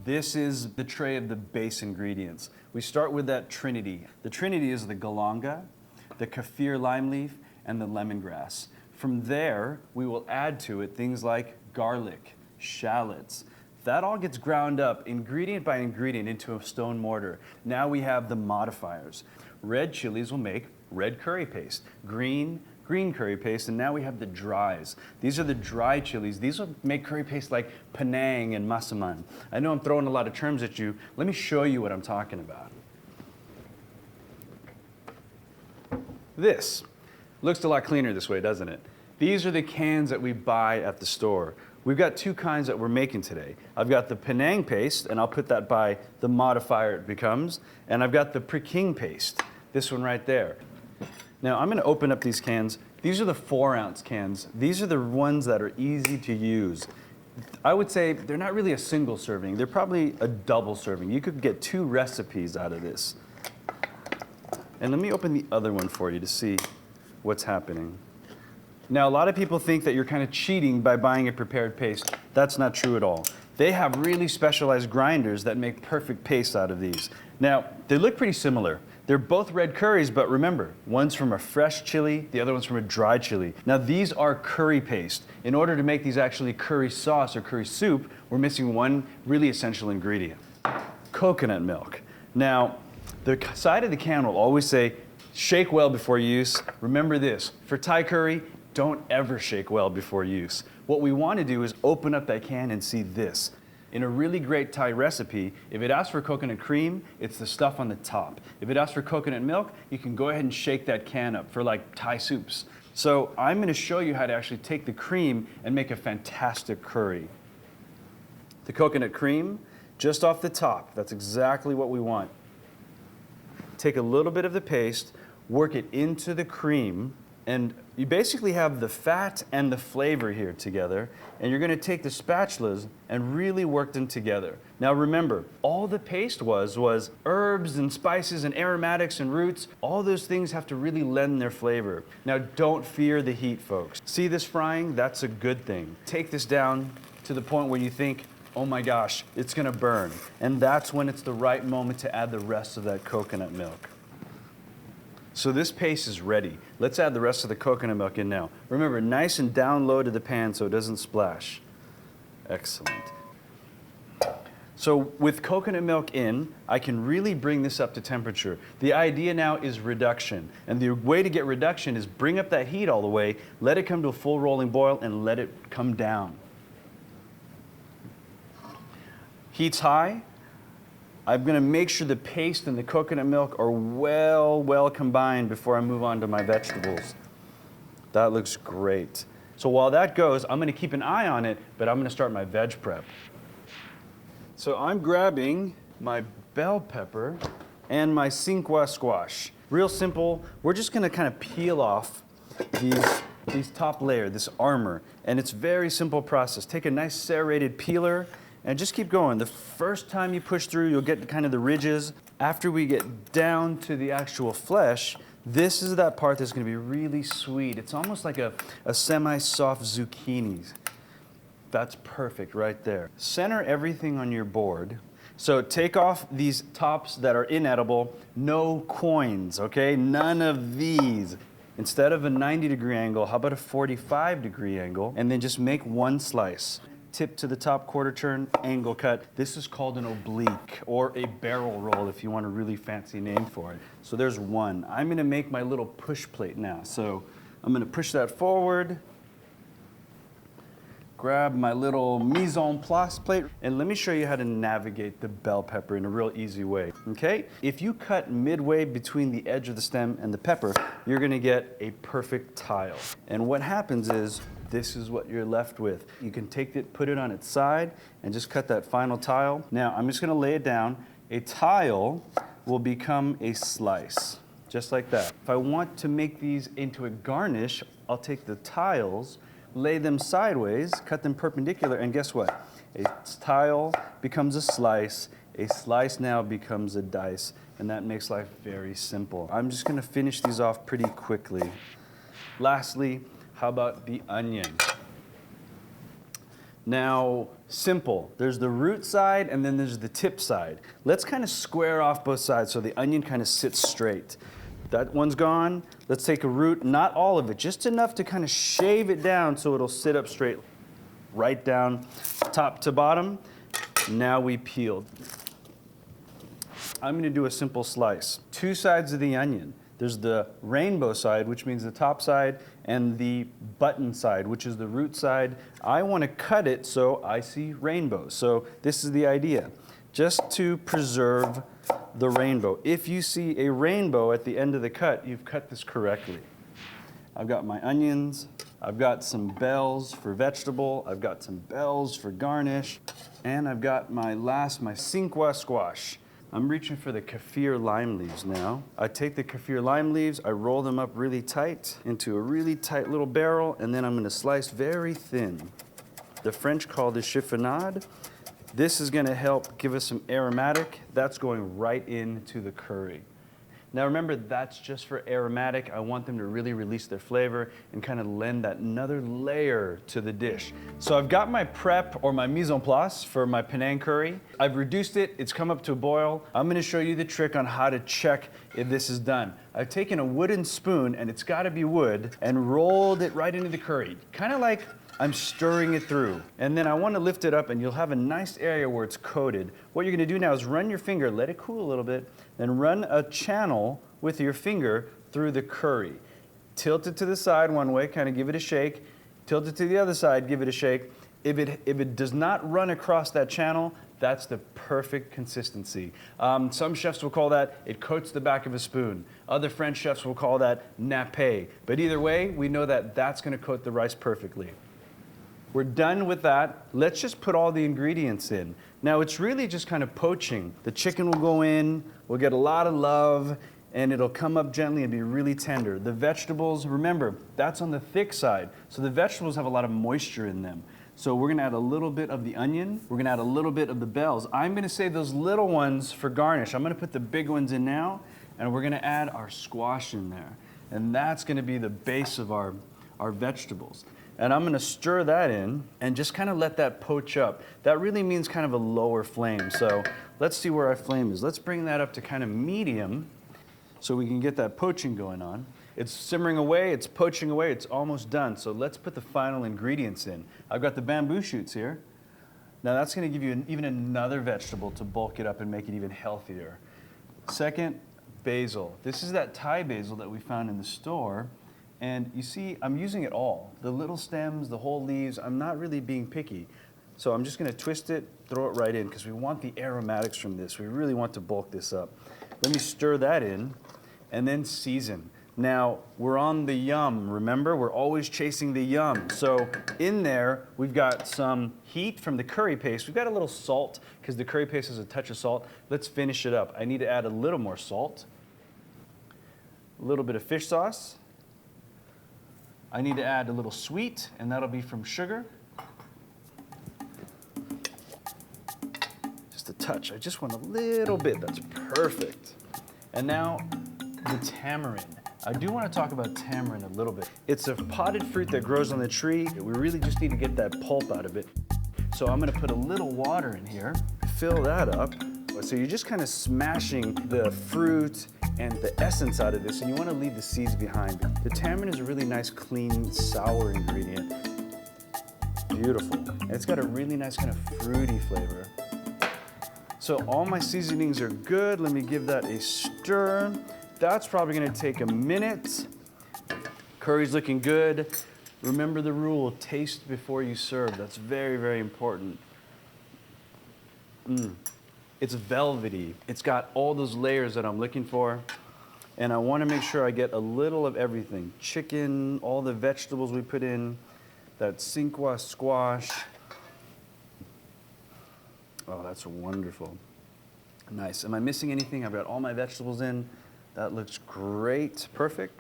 This is the tray of the base ingredients. We start with that trinity. The trinity is the galanga, the kaffir lime leaf, and the lemongrass. From there, we will add to it things like garlic, shallots. That all gets ground up ingredient by ingredient into a stone mortar. Now we have the modifiers. Red chilies will make red curry paste, green curry paste, and now we have the dries. These are the dry chilies. These will make curry paste like Penang and Masaman. I know I'm throwing a lot of terms at you. Let me show you what I'm talking about. This looks a lot cleaner this way, doesn't it? These are the cans that we buy at the store. We've got two kinds that we're making today. I've got the Penang paste, and I'll put that by the modifier it becomes, and I've got the Peking paste, this one right there. Now I'm gonna open up these cans. These are the 4-ounce cans. These are the ones that are easy to use. I would say they're not really a single serving. They're probably a double serving. You could get 2 recipes out of this. And let me open the other one for you to see what's happening. Now, a lot of people think that you're kind of cheating by buying a prepared paste. That's not true at all. They have really specialized grinders that make perfect paste out of these. Now, they look pretty similar. They're both red curries, but remember, one's from a fresh chili, the other one's from a dry chili. Now, these are curry paste. In order to make these actually curry sauce or curry soup, we're missing one really essential ingredient: coconut milk. Now, the side of the can will always say, shake well before use. Remember this, for Thai curry, don't ever shake well before use. What we want to do is open up that can and see this. In a really great Thai recipe, if it asks for coconut cream, it's the stuff on the top. If it asks for coconut milk, you can go ahead and shake that can up for like Thai soups. So I'm going to show you how to actually take the cream and make a fantastic curry. The coconut cream, just off the top, that's exactly what we want. Take a little bit of the paste, work it into the cream, and you basically have the fat and the flavor here together, and you're going to take the spatulas and really work them together. Now remember, all the paste was herbs and spices and aromatics and roots. All those things have to really lend their flavor. Now don't fear the heat, folks. See this frying? That's a good thing. Take this down to the point where you think, oh my gosh, it's going to burn. And that's when it's the right moment to add the rest of that coconut milk. So this paste is ready. Let's add the rest of the coconut milk in now. Remember, nice and down low to the pan so it doesn't splash. Excellent. So with coconut milk in, I can really bring this up to temperature. The idea now is reduction. And the way to get reduction is bring up that heat all the way, let it come to a full rolling boil, and let it come down. Heat's high. I'm going to make sure the paste and the coconut milk are well combined before I move on to my vegetables. That looks great. So while that goes, I'm going to keep an eye on it, but I'm going to start my veg prep. So I'm grabbing my bell pepper and my cinque squash. Real simple. We're just going to kind of peel off these top layer, this armor, and it's a very simple process. Take a nice serrated peeler and just keep going. The first time you push through, you'll get kind of the ridges. After we get down to the actual flesh, this is that part that's going to be really sweet. It's almost like a semi-soft zucchini. That's perfect right there. Center everything on your board. So take off these tops that are inedible. No coins, okay? None of these. Instead of a 90-degree angle, how about a 45-degree angle? And then just make one slice. Tip to the top, quarter turn, angle cut. This is called an oblique or a barrel roll if you want a really fancy name for it. So there's one. I'm going to make my little push plate now. So I'm going to push that forward, grab my little mise en place plate, and let me show you how to navigate the bell pepper in a real easy way. Okay? If you cut midway between the edge of the stem and the pepper, you're going to get a perfect tile. And what happens is, this is what you're left with. You can take it, put it on its side, and just cut that final tile. Now, I'm just gonna lay it down. A tile will become a slice, just like that. If I want to make these into a garnish, I'll take the tiles, lay them sideways, cut them perpendicular, and guess what? A tile becomes a slice now becomes a dice, and that makes life very simple. I'm just gonna finish these off pretty quickly. Lastly, how about the onion? Now, simple. There's the root side and then there's the tip side. Let's kind of square off both sides so the onion kind of sits straight. That one's gone. Let's take a root, not all of it, just enough to kind of shave it down so it'll sit up straight. Right down, top to bottom. Now we peeled. I'm gonna do a simple slice. Two sides of the onion. There's the rainbow side, which means the top side, and the button side, which is the root side. I want to cut it so I see rainbow. So this is the idea, just to preserve the rainbow. If you see a rainbow at the end of the cut, you've cut this correctly. I've got my onions, I've got some bells for vegetable, I've got some bells for garnish, and I've got my cinque squash. I'm reaching for the kaffir lime leaves now. I take the kaffir lime leaves, I roll them up really tight into a really tight little barrel, and then I'm gonna slice very thin. The French call this chiffonade. This is gonna help give us some aromatic. That's going right into the curry. Now remember, that's just for aromatic. I want them to really release their flavor and kind of lend that another layer to the dish. So I've got my prep or my mise en place for my Penang curry. I've reduced it, it's come up to a boil. I'm gonna show you the trick on how to check if this is done. I've taken a wooden spoon, and it's gotta be wood, and rolled it right into the curry. Kind of like I'm stirring it through. And then I want to lift it up, and you'll have a nice area where it's coated. What you're going to do now is run your finger, let it cool a little bit, then run a channel with your finger through the curry. Tilt it to the side one way, kind of give it a shake. Tilt it to the other side, give it a shake. If it does not run across that channel, that's the perfect consistency. Some chefs will call that, it coats the back of a spoon. Other French chefs will call that nappé. But either way, we know that that's going to coat the rice perfectly. We're done with that. Let's just put all the ingredients in. Now it's really just kind of poaching. The chicken will go in, we'll get a lot of love, and it'll come up gently and be really tender. The vegetables, remember, that's on the thick side. So the vegetables have a lot of moisture in them. So we're gonna add a little bit of the onion, we're gonna add a little bit of the bells. I'm gonna save those little ones for garnish. I'm gonna put the big ones in now, and we're gonna add our squash in there. And that's gonna be the base of our vegetables. And I'm gonna stir that in and just kind of let that poach up. That really means kind of a lower flame. So let's see where our flame is. Let's bring that up to kind of medium so we can get that poaching going on. It's simmering away, it's poaching away, it's almost done. So let's put the final ingredients in. I've got the bamboo shoots here. Now that's gonna give you even another vegetable to bulk it up and make it even healthier. Second, basil. This is that Thai basil that we found in the store. And you see, I'm using it all. The little stems, the whole leaves, I'm not really being picky. So I'm just gonna twist it, throw it right in, because we want the aromatics from this. We really want to bulk this up. Let me stir that in, and then season. Now, we're on the yum, remember? We're always chasing the yum. So in there, we've got some heat from the curry paste. We've got a little salt, because the curry paste has a touch of salt. Let's finish it up. I need to add a little more salt, a little bit of fish sauce. I need to add a little sweet, and that'll be from sugar. Just a touch. I just want a little bit. That's perfect. And now, the tamarind. I do want to talk about tamarind a little bit. It's a potted fruit that grows on the tree. We really just need to get that pulp out of it. So I'm going to put a little water in here, fill that up. So you're just kind of smashing the fruit and the essence out of this, and you want to leave the seeds behind. The tamarind is a really nice, clean, sour ingredient. Beautiful. And it's got a really nice kind of fruity flavor. So all my seasonings are good. Let me give that a stir. That's probably going to take a minute. Curry's looking good. Remember the rule, taste before you serve. That's very, very important. It's velvety. It's got all those layers that I'm looking for. And I want to make sure I get a little of everything. Chicken, all the vegetables we put in, that cinque squash. Oh, that's wonderful. Nice. Am I missing anything? I've got all my vegetables in. That looks great. Perfect.